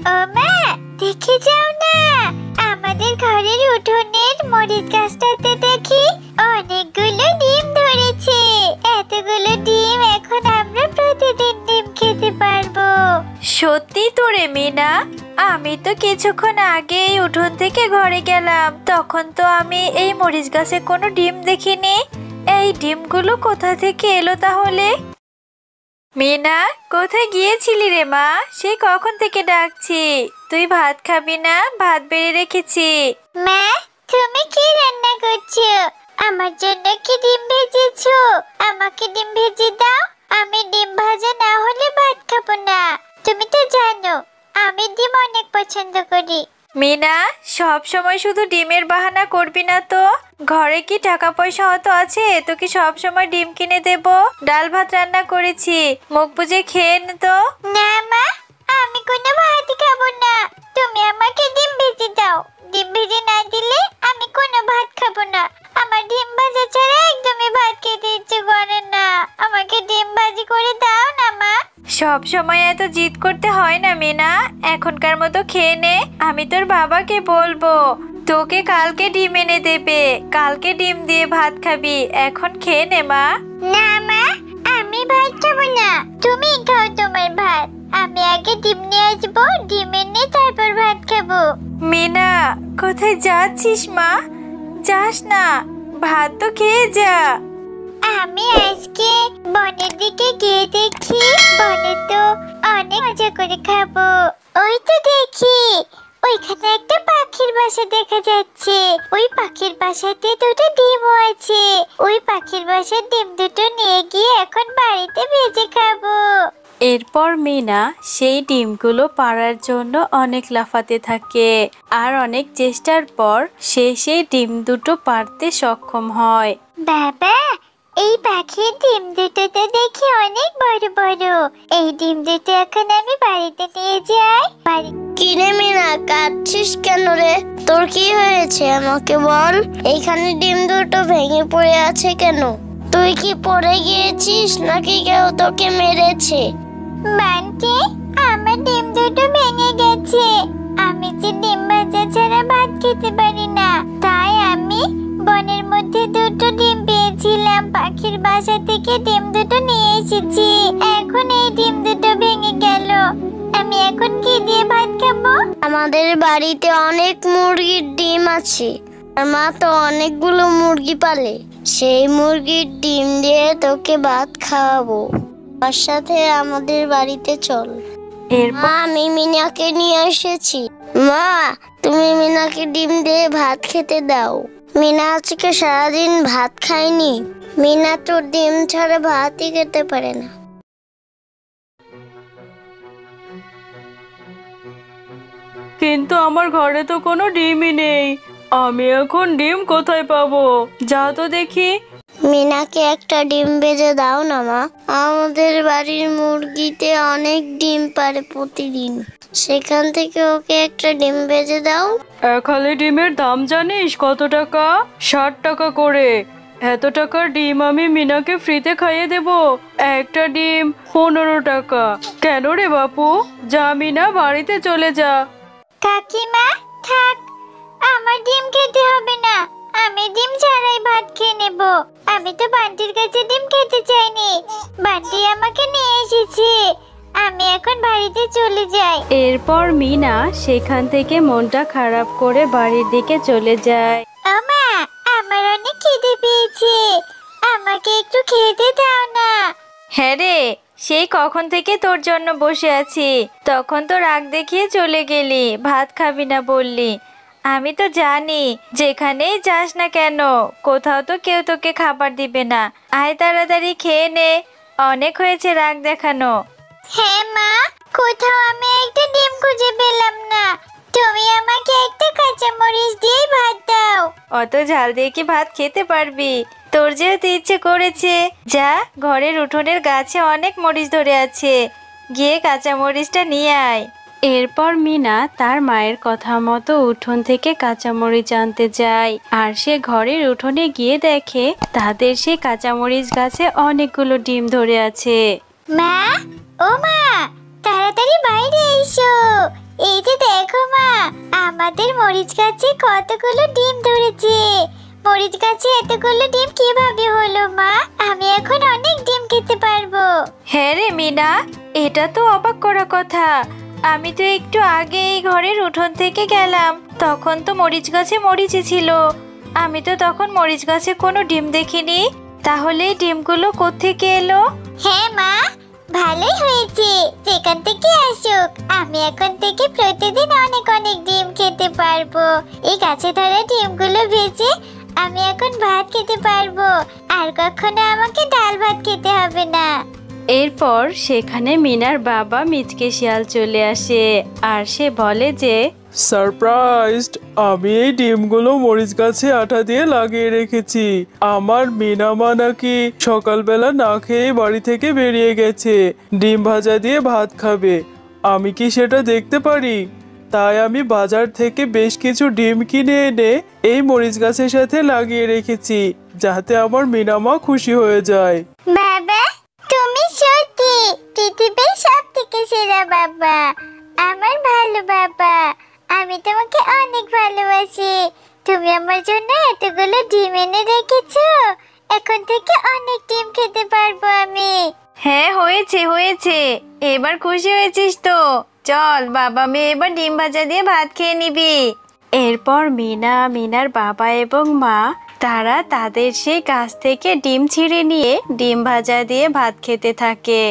ও মা, দেখে যাও না, আমাদের ঘরের উঠোনের মরিচ গাছটাতে দেখি অনেকগুলো ডিম ধরেছে। এতগুলো ডিম এখন আমরা প্রতিদিন ডিম খেতে পারবো। সত্যি তো রে মিনা, আমি তো কিছুক্ষণ আগেই উঠোন থেকে ঘরে গেলাম, তখন তো আমি এই মরিচ গাছে কোনো ডিম দেখিনি। এই ডিমগুলো কোথা থেকে এলো তাহলে? মিনা, কোথায় গিয়েছিলি রে মা? সেই কখন থেকে ডাকছি, তুই ভাত খাবি না? ভাত বেড়ে রেখেছি। মা, তুমি কি রান্না করছো? আমার জন্য কি ডিম ভেজেছো? আমাকে ডিম ভেজে দাও। আমি ডিম ভাজা না হলে ভাত খাবো না। তুমি তো জানো আমি ডিম অনেক পছন্দ করি। মিনা, সব সময় শুধু ডিমের বাহানা করবি না তো। ঘরে কি টাকা পয়সা অত আছে তোকে সব সময় ডিম কিনে দেব? ডাল ভাত রান্না করেছি, মুখ বুজে খেয়ে নে তো। না মা, আমি কোনো ভাত খাবো না। তুমি আমাকে ডিম ভেজে দাও। ডিম ভেজে না দিলে আমি কোনো ভাত খাবো না। আমার ডিম ভাজা ছাড়া একদমই ভাত খেতে ইচ্ছে করে না। আমাকে ডিম ভাজি করে দাও না মা। সব সময় এত জিদ করতে হয় না মিনা, এখনকার মতো খেয়ে নে। আমি তোর বাবাকে বলবো, তোকে কালকে ডিম এনে দেবে। কালকে ডিম দিয়ে ভাত খাবি, এখন খেয়ে নে মা। না মা, আমি ভাত খাবো না। তুমি খাও তোমার ভাত। আমি আগে ডিম নিয়ে আসবো, ডিম এনে তারপর ভাত খাবো। মিনা, কোথায় যাচ্ছিস মা? যাস না, ভাত তো খেয়ে যা। আমি আজকে বনের দিকে গিয়ে দেখি বনে তো অনেক মজা করে খাবো। ওই তো দেখি ওইখানে একটা পাখির বাসা দেখা যাচ্ছে। ওই পাখির বাসাতে দুটো ডিমও আছে। ওই পাখির বাসার ডিম দুটো নিয়ে গিয়ে এখন বাড়িতে ভেজে খাবো। এরপর মিনা সেই ডিমগুলো পাড়ার জন্য অনেক লাফাতে থাকে, আর অনেক চেষ্টার পর সে সেই ডিম দুটো পাড়তে সক্ষম হয়। বাবা, এই পাখির ডিম দুটো তো দেখি অনেক বড় বড়। এই ডিম দুটো এখন আমি বাড়িতে নিয়ে যাই। কিরে মিনা, কাঁদছিস কেন রে? তোর কি হয়েছে আমাকে বল। এইখানে ডিম দুটো ভেঙে পড়ে আছে কেন? তুই কি পড়ে গিয়েছিস নাকি কেউ তোকে মেরেছে? বান্টি, আমার ডিম দুটো ভেঙে গেছে। আমি যে ডিম ভাজা ছাড়া ভাত খেতে পারি না, তাই আমি বনের মধ্যে দুটো ডিম পেয়েছিলাম। পাখির বাসা থেকে ডিম দুটো নিয়ে এসেছি। এখন এই ডিম দুটো ভেঙে গেল। আমি এখন কি দিয়ে ভাত খাবো? আমাদের বাড়িতে অনেক মুরগির ডিম আছে। আর মা তো অনেকগুলো মুরগি পালে। সেই মুরগির ডিম দিয়ে তোকে ভাত খাওয়াবো। তার সাথে আমাদের বাড়িতে চল। মা, আমি মিনাকে নিয়ে এসেছি। মা, তুমি মিনাকে ডিম দিয়ে ভাত খেতে দাও। মিনা আজকে সারাদিন ভাত খায়নি। মিনা তো ডিম ছাড়া ভাতই খেতে পারে না। কিন্তু আমার ঘরে তো কোনো ডিমই নেই, আমি এখন ডিম কোথায় পাবো? যা তো দেখি। মিনাকে একটা ডিম ভেজে দাও না মা। আমাদের বাড়ির মুরগিতে অনেক ডিম পারে প্রতিদিন। সেখান থেকে ওকে একটা ডিম ভেজে দাও। এক হালি ডিমের দাম জানিস কত টাকা? 60 টাকা করে। এত টাকার ডিম আমি মিনাকে ফ্রিতে খাইয়ে দেব? একটা ডিম 15 টাকা। কেন রে বাপু? যা মিনা, বাড়িতে চলে যা। কাকিমা, থাক, আমার ডিম খেতে হবে না। আমি ডিম ছাড়াই ভাত খেয়ে নেব। আমি তো বান্টির কাছে ডিম খেতে চাইনি, বান্টি আমাকে নিয়ে এসেছে। আমি এখন বাড়িতে চলে যাই। এরপর মিনা সেখান থেকে মনটা খারাপ করে বাড়ির দিকে চলে যায়। ও মা, আমার অনেক খিদে পেয়েছে, আমাকে একটু খেতে দাও না। হ্যাঁ রে, সেই কখন থেকে তোর জন্য বসে আছি, তখন তো রাগ দেখিয়ে চলে গেলি, ভাত খাবি না বললি। আমি তো জানি যেখানেই যাস না কেন কোথাও তো কেউ তোকে খাবার দিবে না। আয় তাড়াতাড়ি খেয়ে নে, অনেক হয়েছে রাগ দেখানো। হ্যাঁ মা, কোথাও আমি একটা ডিম খুঁজে পেলাম না। তুমি আমাকে একটা কাঁচামরিচ দিয়ে ভাত দাও। অত ঝাল দিয়ে কি ভাত খেতে পারবি? তোর যেহেতু ইচ্ছে করেছে, যা, ঘরের উঠোনের গাছে অনেক মরিচ ধরে আছে, গিয়ে কাঁচা মরিচটা নিয়ে আয়। এরপর মিনা তার মায়ের কথা মতো উঠোন থেকে কাঁচামরিচ আনতে যায়, আর সে ঘরের উঠোনে গিয়ে দেখে তাদের সেই কাঁচামরিচ গাছে অনেকগুলো ডিম ধরে আছে। মা, ও মা, তাড়াতাড়ি বাইরে এসো। এই যে দেখো মা, আমাদের মরিচ গাছে কতগুলো ডিম ধরেছে। মরিচ গাছে এতগুলো ডিম কিভাবে হলো মা? আমি এখন অনেক ডিম খেতে পারবো। হ্যাঁ রে মিনা, এটা তো অবাক করা কথা। আমি তো একটু আগে এই ঘরের উঠোন থেকে গেলাম, তখন তো মরিচ গাছে মরিচই ছিল। আমি তো তখন মরিচ গাছে কোনো ডিম দেখিনি। তাহলে এই ডিমগুলো কোত্থেকে এলো? হ্যাঁ মা, ভালোই হয়েছে যেখান থেকে আসুক। আমি এখন থেকে প্রতিদিন অনেক অনেক ডিম খেতে পারবো। এই গাছে ধরা ডিমগুলো ভেজে আমি এখন ভাত খেতে পারবো। আর কখনো আমাকে ডাল ভাত খেতে হবে না। এরপর সেখানে মিনার বাবা মিচকে শিয়াল চলে আসে আর সে বলে যে, সারপ্রাইজড! আমি এই ডিমগুলো মরিচ গাছে আঠা দিয়ে লাগিয়ে রেখেছি। আমার মিনামা নাকি সকালবেলা না খেয়ে বাড়ি থেকে বেরিয়ে গেছে, ডিম ভাজা দিয়ে ভাত খাবে। আমি কি সেটা দেখতে পারি? তাই আমি বাজার থেকে বেশ কিছু ডিম কিনে এনে এই মরিচ গাছের সাথে লাগিয়ে রেখেছি, যাতে আমার মিনামা খুশি হয়ে যায়। বাবা, তুমি সত্যি পৃথিবীর সব থেকে সেরা বাবা। আমার ভালো বাবা, আমি তোমাকে অনেক ভালোবাসি। তুমি আমার জন্য এতগুলো ডিম এনে রেখেছো। এখন থেকে অনেক ডিম খেতে পারবো আমি। হ্যাঁ হয়েছে হয়েছে, এবার খুশি হয়েছিস তো? চল বাবা মেয়ে এবার ডিম ভাজা দিয়ে ভাত খেয়ে নিবি। এরপর মিনা, মিনার বাবা এবং মা তারা তাদের সেই গাছ থেকে ডিম ছিঁড়ে নিয়ে ডিম ভাজা দিয়ে ভাত খেতে থাকে।